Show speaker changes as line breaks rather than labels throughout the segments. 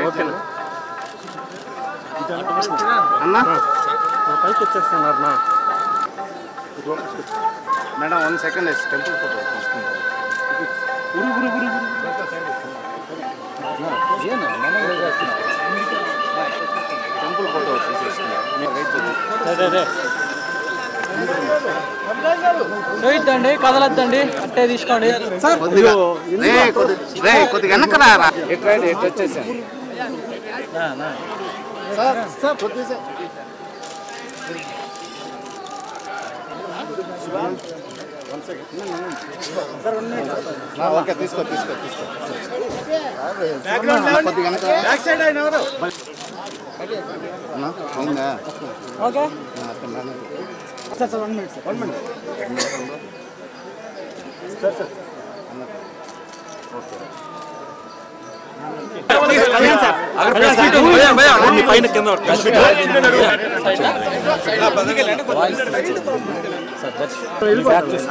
ఓకేనా అన్నా నా పైకి వచ్చేస్తున్నారు నా మేడం 1 సెకండ్ టెంపుల్ ఫోటో తీసుకుంటాను టెంపుల్ ఫోటో తీసేసుకోండి
కదలద్దండి అట్టే తీసుకోండి
కొద్దిగా వెనకరా ఎట్లా వచ్చేసాను ఓకే తీసుకో అయిందా
ఓకే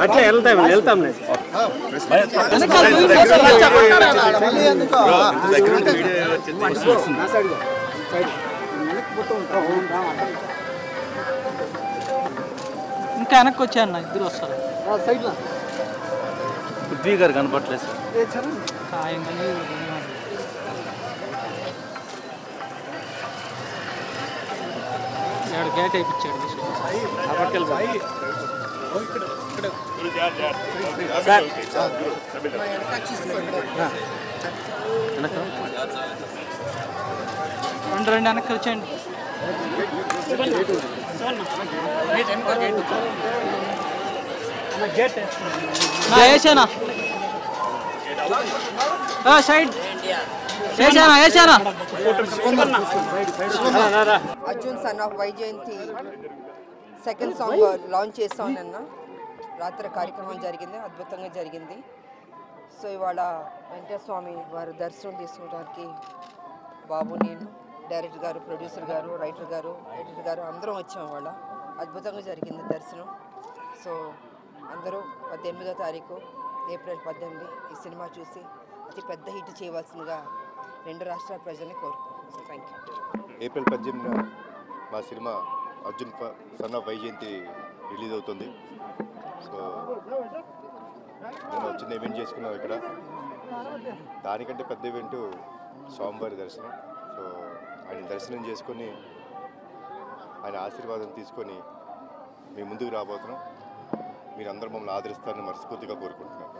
అట్లా వెళ్తాం
ఇంకా వెనక్కి వచ్చాయన్న ఇద్దరు వస్తారు
పృథ్వీ గారు కనపట్లేదు సార్
గేట్ అయిపించాడు రెండు వెనక్కి వచ్చేయండి వేసానా సైడ్ వేసానా
Arjun son of Vyjayanthi second song launch చేస్తానన్న రాత్రి కార్యక్రమం జరిగింది, అద్భుతంగా జరిగింది. సో ఇవాళ వెంకటస్వామి వారి దర్శనం తీసుకోవడానికి బాబు, నేను, డైరెక్టర్ గారు, ప్రొడ్యూసర్ గారు, రైటర్ గారు, ఎడిటర్ గారు అందరం వచ్చాం. ఇవాళ అద్భుతంగా జరిగింది దర్శనం. సో అందరూ 18వ తారీఖు ఏప్రిల్ 18 ఈ సినిమా చూసి అతి పెద్ద హిట్ చేయవలసిందిగా రెండు రాష్ట్రాల ప్రజల్ని కోరుకుంటున్నాను. Thank you.
ఏప్రిల్ 18న మా cinema Arjun son of Vyjayanthi release అవుతుంది. సో నేను వచ్చిన ఈవెంట్ చేసుకున్నాం ఇక్కడ. దానికంటే పెద్ద ఈవెంట్ స్వామివారి దర్శనం. సో ఆయన దర్శనం చేసుకొని ఆయన ఆశీర్వాదం తీసుకొని మీ ముందుకు రాబోతున్నాం. మీరందరూ మమ్మల్ని ఆదరిస్తారని మనస్ఫూర్తిగా కోరుకుంటున్నాను.